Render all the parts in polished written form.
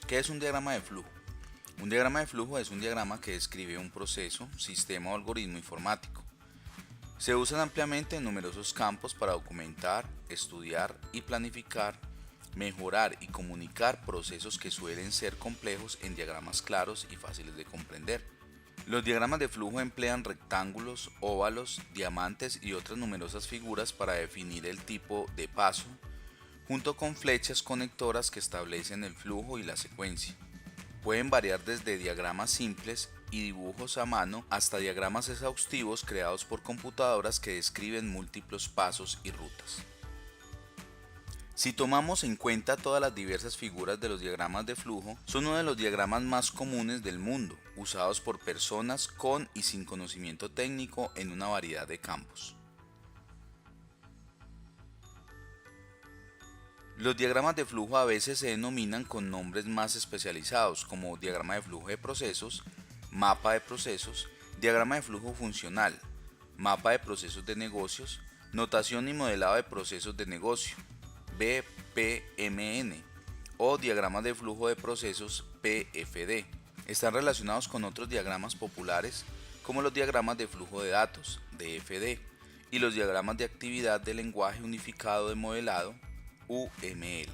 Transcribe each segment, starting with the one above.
¿Qué es un diagrama de flujo? Un diagrama de flujo es un diagrama que describe un proceso, sistema o algoritmo informático. Se usan ampliamente en numerosos campos para documentar, estudiar y planificar, mejorar y comunicar procesos que suelen ser complejos en diagramas claros y fáciles de comprender. Los diagramas de flujo emplean rectángulos, óvalos, diamantes y otras numerosas figuras para definir el tipo de paso, junto con flechas conectoras que establecen el flujo y la secuencia. Pueden variar desde diagramas simples y dibujos a mano hasta diagramas exhaustivos creados por computadoras que describen múltiples pasos y rutas. Si tomamos en cuenta todas las diversas figuras de los diagramas de flujo, son uno de los diagramas más comunes del mundo, usados por personas con y sin conocimiento técnico en una variedad de campos. Los diagramas de flujo a veces se denominan con nombres más especializados como diagrama de flujo de procesos, mapa de procesos, diagrama de flujo funcional, mapa de procesos de negocios, notación y modelado de procesos de negocio, BPMN, o diagramas de flujo de procesos PFD. Están relacionados con otros diagramas populares como los diagramas de flujo de datos, DFD, y los diagramas de actividad de lenguaje unificado de modelado, UML.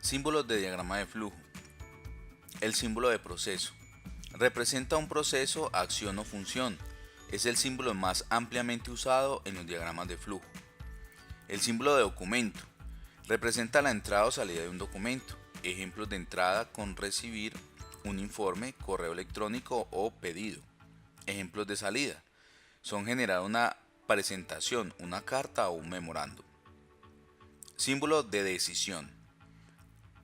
Símbolos de diagrama de flujo. El símbolo de proceso. Representa un proceso, acción o función. Es el símbolo más ampliamente usado en los diagramas de flujo. El símbolo de documento. Representa la entrada o salida de un documento. Ejemplos de entrada con recibir un informe, correo electrónico o pedido. Ejemplos de salida. Son generar una presentación, una carta o un memorando. Símbolo de decisión.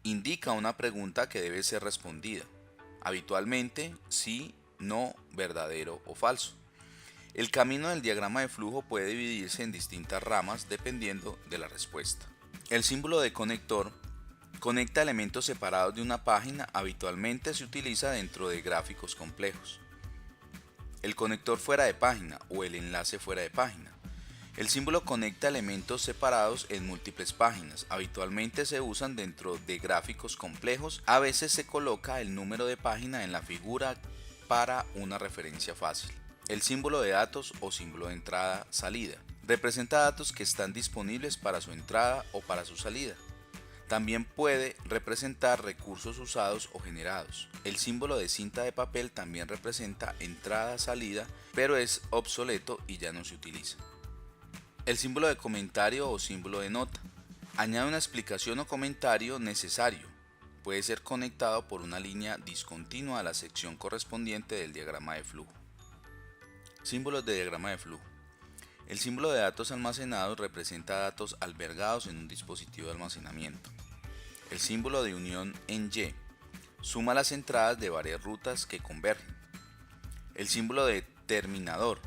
Indica una pregunta que debe ser respondida. Habitualmente, sí, no, verdadero o falso. El camino del diagrama de flujo puede dividirse en distintas ramas dependiendo de la respuesta. El símbolo de conector conecta elementos separados de una página. Habitualmente se utiliza dentro de gráficos complejos. El conector fuera de página o el enlace fuera de página. El símbolo conecta elementos separados en múltiples páginas. Habitualmente se usan dentro de gráficos complejos. A veces se coloca el número de página en la figura para una referencia fácil. El símbolo de datos o símbolo de entrada-salida. Representa datos que están disponibles para su entrada o para su salida. También puede representar recursos usados o generados. El símbolo de cinta de papel también representa entrada-salida, pero es obsoleto y ya no se utiliza. El símbolo de comentario o símbolo de nota. Añade una explicación o comentario necesario. Puede ser conectado por una línea discontinua a la sección correspondiente del diagrama de flujo. Símbolos de diagrama de flujo. El símbolo de datos almacenados representa datos albergados en un dispositivo de almacenamiento. El símbolo de unión en Y suma las entradas de varias rutas que convergen. El símbolo de terminador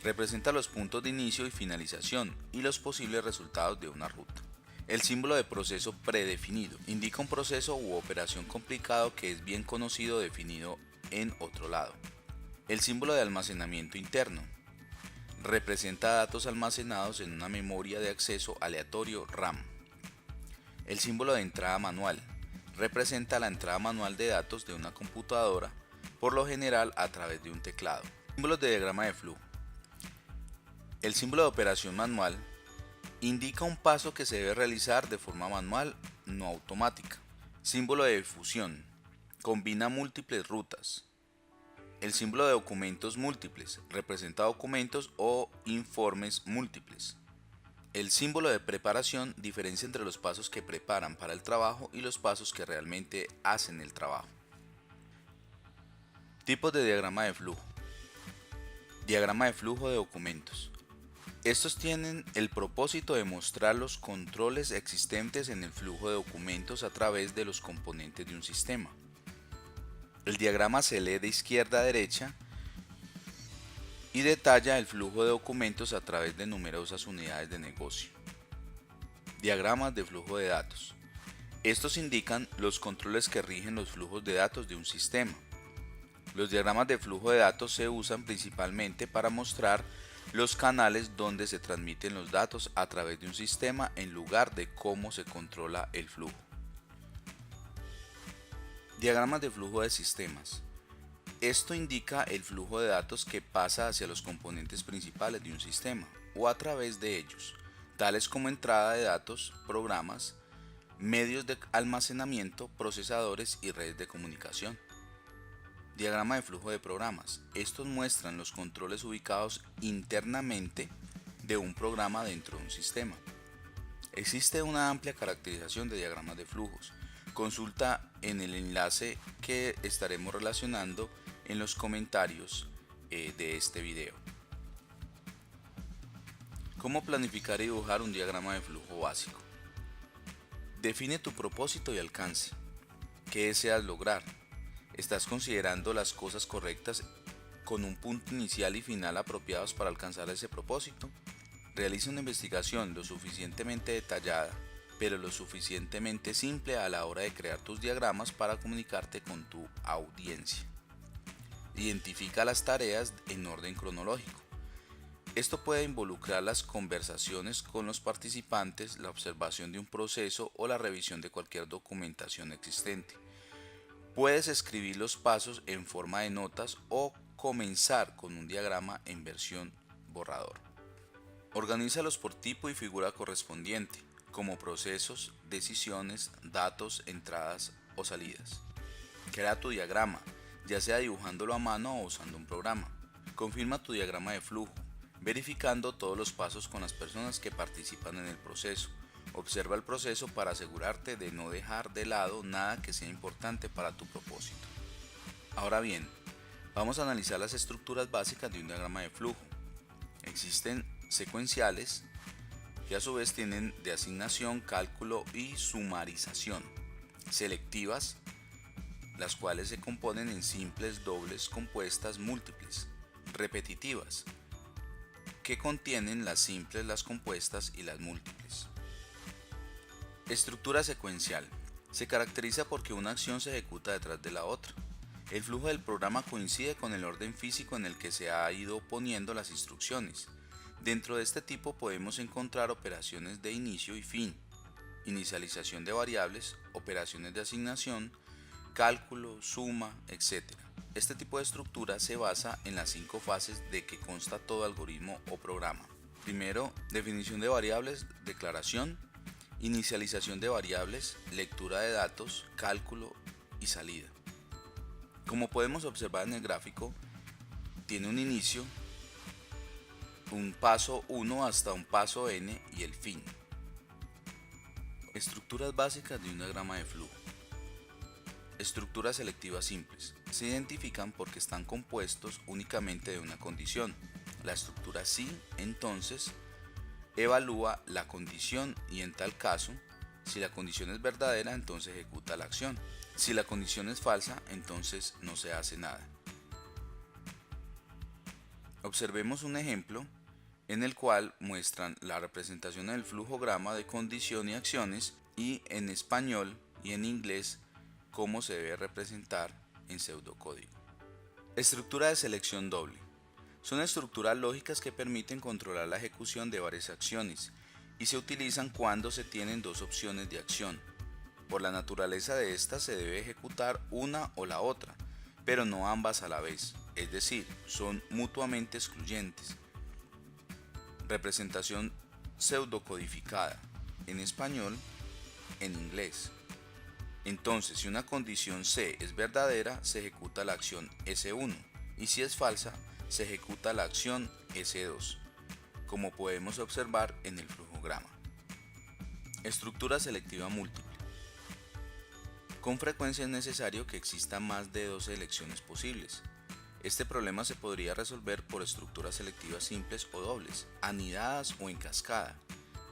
representa los puntos de inicio y finalización y los posibles resultados de una ruta. El símbolo de proceso predefinido indica un proceso u operación complicado que es bien conocido o definido en otro lado. El símbolo de almacenamiento interno representa datos almacenados en una memoria de acceso aleatorio RAM. El símbolo de entrada manual representa la entrada manual de datos de una computadora, por lo general a través de un teclado. Símbolos de diagrama de flujo. El símbolo de operación manual indica un paso que se debe realizar de forma manual, no automática. Símbolo de fusión. Combina múltiples rutas. El símbolo de documentos múltiples representa documentos o informes múltiples. El símbolo de preparación diferencia entre los pasos que preparan para el trabajo y los pasos que realmente hacen el trabajo. Tipos de diagrama de flujo. Diagrama de flujo de documentos. Estos tienen el propósito de mostrar los controles existentes en el flujo de documentos a través de los componentes de un sistema. El diagrama se lee de izquierda a derecha y detalla el flujo de documentos a través de numerosas unidades de negocio. Diagramas de flujo de datos. Estos indican los controles que rigen los flujos de datos de un sistema. Los diagramas de flujo de datos se usan principalmente para mostrar los canales donde se transmiten los datos a través de un sistema en lugar de cómo se controla el flujo. Diagramas de flujo de sistemas. Esto indica el flujo de datos que pasa hacia los componentes principales de un sistema o a través de ellos, tales como entrada de datos, programas, medios de almacenamiento, procesadores y redes de comunicación. Diagrama de flujo de programas. Estos muestran los controles ubicados internamente de un programa dentro de un sistema. Existe una amplia caracterización de diagramas de flujos. Consulta en el enlace que estaremos relacionando en los comentarios de este video. ¿Cómo planificar y dibujar un diagrama de flujo básico? Define tu propósito y alcance. ¿Qué deseas lograr? ¿Estás considerando las cosas correctas con un punto inicial y final apropiados para alcanzar ese propósito? Realiza una investigación lo suficientemente detallada, pero lo suficientemente simple a la hora de crear tus diagramas para comunicarte con tu audiencia. Identifica las tareas en orden cronológico. Esto puede involucrar las conversaciones con los participantes, la observación de un proceso o la revisión de cualquier documentación existente. Puedes escribir los pasos en forma de notas o comenzar con un diagrama en versión borrador. Organízalos por tipo y figura correspondiente, como procesos, decisiones, datos, entradas o salidas. Crea tu diagrama, ya sea dibujándolo a mano o usando un programa. Confirma tu diagrama de flujo, verificando todos los pasos con las personas que participan en el proceso. Observa el proceso para asegurarte de no dejar de lado nada que sea importante para tu propósito. Ahora bien, vamos a analizar las estructuras básicas de un diagrama de flujo. Existen secuenciales, que a su vez tienen de asignación, cálculo y sumarización. Selectivas, las cuales se componen en simples, dobles, compuestas, múltiples. Repetitivas, que contienen las simples, las compuestas y las múltiples. Estructura secuencial. Se caracteriza porque una acción se ejecuta detrás de la otra. El flujo del programa coincide con el orden físico en el que se ha ido poniendo las instrucciones. Dentro de este tipo podemos encontrar operaciones de inicio y fin, inicialización de variables, operaciones de asignación, cálculo, suma, etc. Este tipo de estructura se basa en las 5 fases de que consta todo algoritmo o programa. Primero, definición de variables, declaración, inicialización de variables, lectura de datos, cálculo y salida. Como podemos observar en el gráfico, tiene un inicio, un paso 1 hasta un paso n y el fin. Estructuras básicas de un diagrama de flujo. Estructuras selectivas simples. Se identifican porque están compuestos únicamente de una condición. La estructura sí, entonces, evalúa la condición y en tal caso, si la condición es verdadera, entonces ejecuta la acción. Si la condición es falsa, entonces no se hace nada. Observemos un ejemplo en el cual muestran la representación del flujograma de condición y acciones y en español y en inglés cómo se debe representar en pseudocódigo. Estructura de selección doble. Son estructuras lógicas que permiten controlar la ejecución de varias acciones y se utilizan cuando se tienen dos opciones de acción. Por la naturaleza de estas se debe ejecutar una o la otra, pero no ambas a la vez, es decir, son mutuamente excluyentes. Representación pseudocodificada, en español, en inglés. Entonces, si una condición C es verdadera, se ejecuta la acción S1, y si es falsa, se ejecuta la acción S2, como podemos observar en el flujograma. Estructura selectiva múltiple. Con frecuencia es necesario que existan más de 2 selecciones posibles. Este problema se podría resolver por estructuras selectivas simples o dobles, anidadas o en cascada,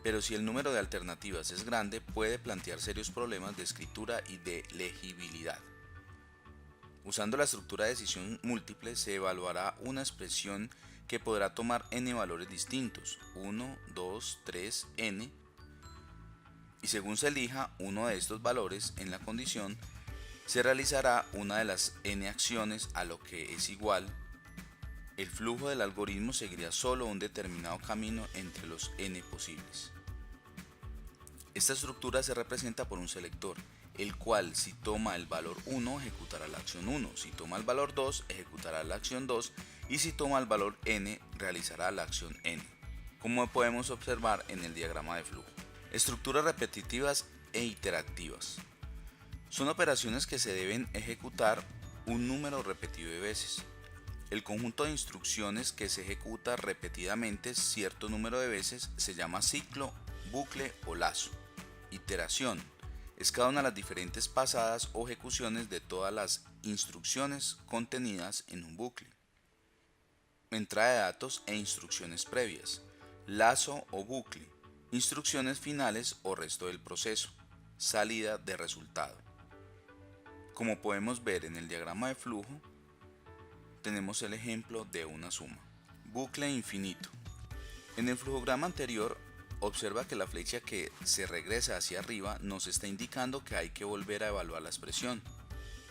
pero si el número de alternativas es grande puede plantear serios problemas de escritura y de legibilidad. Usando la estructura de decisión múltiple se evaluará una expresión que podrá tomar n valores distintos, 1, 2, 3, n, y según se elija uno de estos valores en la condición, se realizará una de las n acciones a lo que es igual. El flujo del algoritmo seguirá solo un determinado camino entre los n posibles. Esta estructura se representa por un selector. el cual si toma el valor 1 ejecutará la acción 1, si toma el valor 2 ejecutará la acción 2 y si toma el valor n realizará la acción n, como podemos observar en el diagrama de flujo. Estructuras repetitivas e iterativas. Son operaciones que se deben ejecutar un número repetido de veces. El conjunto de instrucciones que se ejecuta repetidamente cierto número de veces se llama ciclo, bucle o lazo. Iteración es cada una de las diferentes pasadas o ejecuciones de todas las instrucciones contenidas en un bucle. Entrada de datos e instrucciones previas. Lazo o bucle. Instrucciones finales o resto del proceso. Salida de resultado. Como podemos ver en el diagrama de flujo, tenemos el ejemplo de una suma. Bucle infinito. En el flujograma anterior, observa que la flecha que se regresa hacia arriba nos está indicando que hay que volver a evaluar la expresión.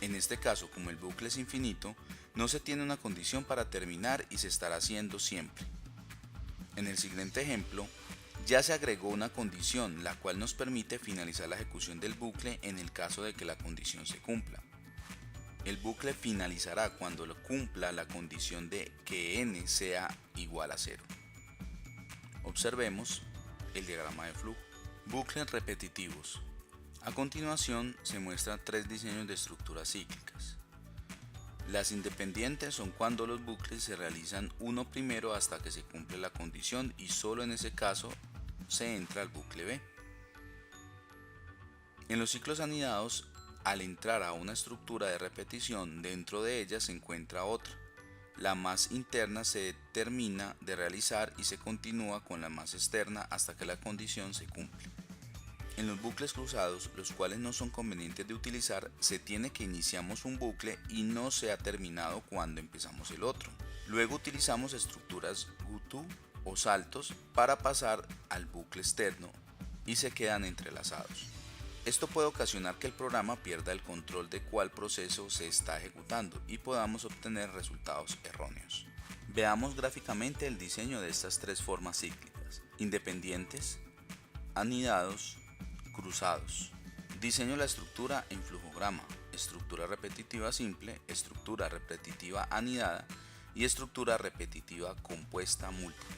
En este caso, como el bucle es infinito, no se tiene una condición para terminar y se estará haciendo siempre. En el siguiente ejemplo, ya se agregó una condición, la cual nos permite finalizar la ejecución del bucle en el caso de que la condición se cumpla. El bucle finalizará cuando cumpla la condición de que n sea igual a 0. Observemos el diagrama de flujo. Bucles repetitivos. A continuación se muestran 3 diseños de estructuras cíclicas. Las independientes son cuando los bucles se realizan uno primero hasta que se cumple la condición y solo en ese caso se entra al bucle B. En los ciclos anidados, al entrar a una estructura de repetición, dentro de ella se encuentra otra. La más interna se termina de realizar y se continúa con la más externa hasta que la condición se cumple. En los bucles cruzados, los cuales no son convenientes de utilizar, se tiene que iniciamos un bucle y no se ha terminado cuando empezamos el otro. Luego utilizamos estructuras GUTU o saltos para pasar al bucle externo y se quedan entrelazados. Esto puede ocasionar que el programa pierda el control de cuál proceso se está ejecutando y podamos obtener resultados erróneos. Veamos gráficamente el diseño de estas 3 formas cíclicas: independientes, anidados, cruzados. Diseño de la estructura en flujograma: estructura repetitiva simple, estructura repetitiva anidada y estructura repetitiva compuesta múltiple.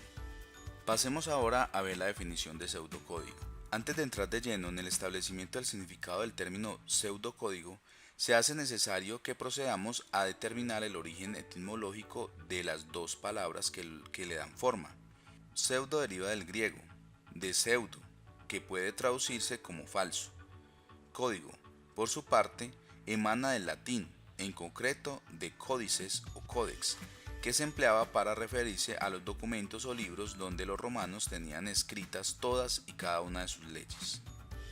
Pasemos ahora a ver la definición de pseudocódigo. Antes de entrar de lleno en el establecimiento del significado del término pseudocódigo, se hace necesario que procedamos a determinar el origen etimológico de las 2 palabras que le dan forma. Pseudo deriva del griego, de pseudo, que puede traducirse como falso. Código, por su parte, emana del latín, en concreto de códices o códex, que se empleaba para referirse a los documentos o libros donde los romanos tenían escritas todas y cada una de sus leyes.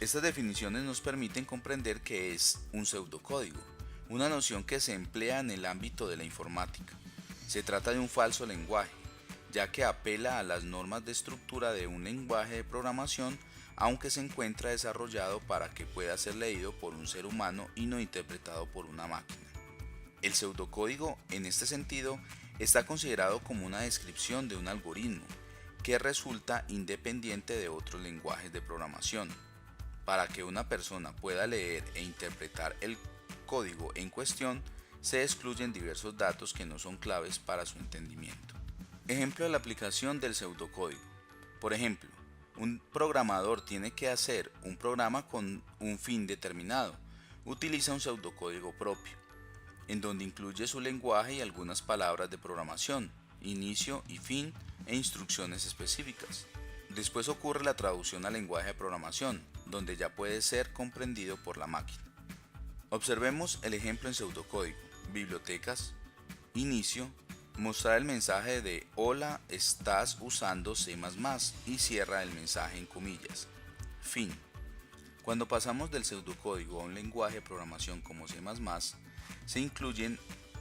Estas definiciones nos permiten comprender qué es un pseudocódigo, una noción que se emplea en el ámbito de la informática. Se trata de un falso lenguaje, ya que apela a las normas de estructura de un lenguaje de programación, aunque se encuentra desarrollado para que pueda ser leído por un ser humano y no interpretado por una máquina. El pseudocódigo, en este sentido, está considerado como una descripción de un algoritmo que resulta independiente de otros lenguajes de programación. Para que una persona pueda leer e interpretar el código en cuestión, se excluyen diversos datos que no son claves para su entendimiento. Ejemplo de la aplicación del pseudocódigo. Por ejemplo, un programador tiene que hacer un programa con un fin determinado. Utiliza un pseudocódigo propio, en donde incluye su lenguaje y algunas palabras de programación, inicio y fin e instrucciones específicas. Después ocurre la traducción al lenguaje de programación, donde ya puede ser comprendido por la máquina. Observemos el ejemplo en pseudocódigo: bibliotecas, inicio, mostrar el mensaje de hola, estás usando C++ y cierra el mensaje en comillas. Fin. Cuando pasamos del pseudocódigo a un lenguaje de programación como C++, se incluyen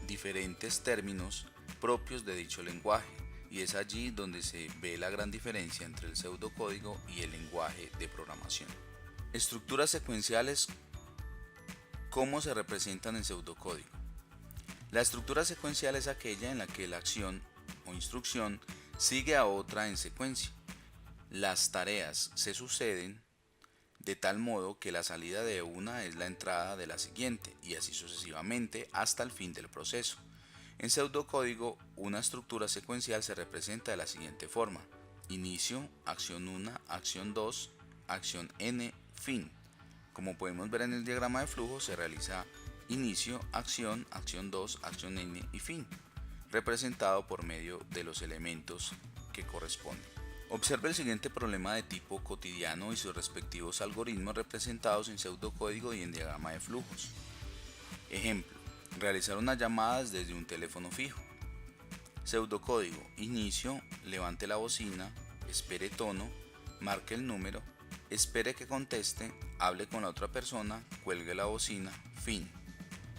diferentes términos propios de dicho lenguaje, y es allí donde se ve la gran diferencia entre el pseudocódigo y el lenguaje de programación. Estructuras secuenciales. ¿Cómo se representan en pseudocódigo? La estructura secuencial es aquella en la que la acción o instrucción sigue a otra en secuencia. Las tareas se suceden de tal modo que la salida de una es la entrada de la siguiente, y así sucesivamente hasta el fin del proceso. En pseudocódigo, una estructura secuencial se representa de la siguiente forma: inicio, acción 1, acción 2, acción n, fin. Como podemos ver en el diagrama de flujo, se realiza inicio, acción, acción 2, acción n y fin, representado por medio de los elementos que corresponden. Observe el siguiente problema de tipo cotidiano y sus respectivos algoritmos representados en pseudocódigo y en diagrama de flujos. Ejemplo: realizar unas llamadas desde un teléfono fijo. Pseudocódigo: inicio, levante la bocina, espere tono, marque el número, espere que conteste, hable con la otra persona, cuelgue la bocina, fin.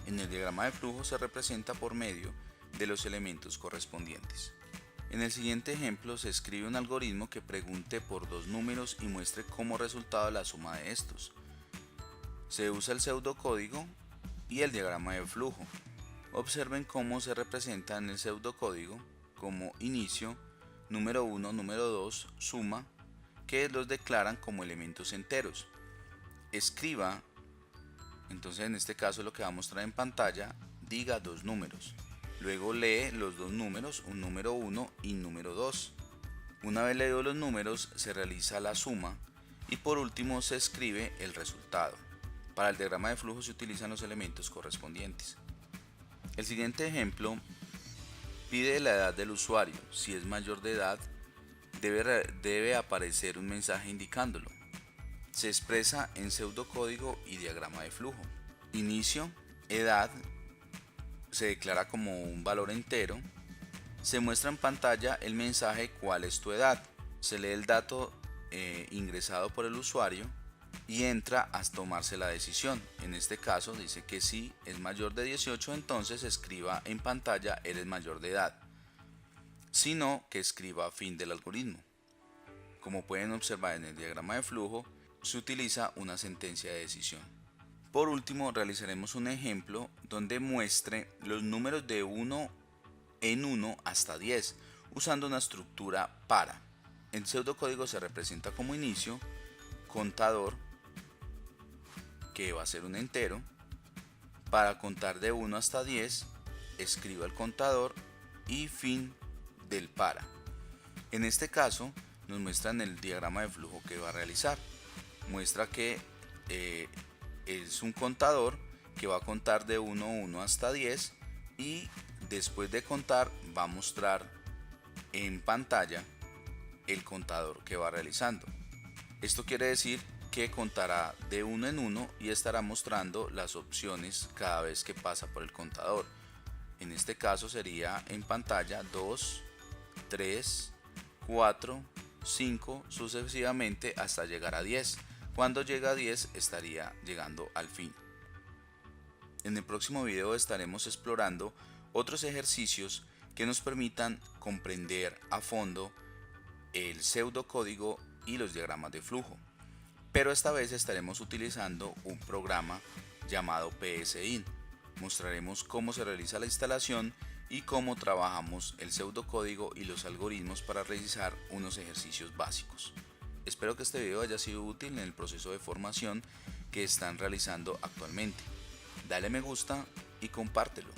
En el diagrama de flujo se representa por medio de los elementos correspondientes. En el siguiente ejemplo se escribe un algoritmo que pregunte por dos números y muestre como resultado la suma de estos. Se usa el pseudocódigo y el diagrama de flujo. Observen cómo se representa en el pseudocódigo como inicio, número 1, número 2, suma, que los declaran como elementos enteros. Escriba, entonces en este caso lo que va a mostrar en pantalla, diga dos números. Luego lee los dos números, un número 1 y número 2. Una vez leído los números, se realiza la suma y por último se escribe el resultado. Para el diagrama de flujo se utilizan los elementos correspondientes. El siguiente ejemplo pide la edad del usuario. Si es mayor de edad, debe aparecer un mensaje indicándolo. Se expresa en pseudocódigo y diagrama de flujo. Inicio, edad, se declara como un valor entero. Se muestra en pantalla el mensaje "¿Cuál es tu edad?". Se lee el dato ingresado por el usuario y entra a tomarse la decisión. En este caso dice que si es mayor de 18, entonces escriba en pantalla "Eres mayor de edad". Si no, que escriba "Fin del algoritmo". Como pueden observar en el diagrama de flujo, se utiliza una sentencia de decisión. Por último, realizaremos un ejemplo donde muestre los números de 1 en 1 hasta 10, usando una estructura para. En pseudocódigo se representa como inicio, contador, que va a ser un entero. Para contar de 1 hasta 10, escriba el contador y fin del para. En este caso, nos muestran el diagrama de flujo que va a realizar. Muestra que es un contador que va a contar de 1 hasta 10 y después de contar va a mostrar en pantalla el contador que va realizando. Esto quiere decir que contará de 1 en 1 y estará mostrando las opciones cada vez que pasa por el contador. En este caso sería en pantalla 2, 3, 4, 5 sucesivamente hasta llegar a 10. Cuando llega a 10 estaría llegando al fin. En el próximo video estaremos explorando otros ejercicios que nos permitan comprender a fondo el pseudocódigo y los diagramas de flujo. Pero esta vez estaremos utilizando un programa llamado PSIN. Mostraremos cómo se realiza la instalación y cómo trabajamos el pseudocódigo y los algoritmos para realizar unos ejercicios básicos. Espero que este video haya sido útil en el proceso de formación que están realizando actualmente. Dale me gusta y compártelo.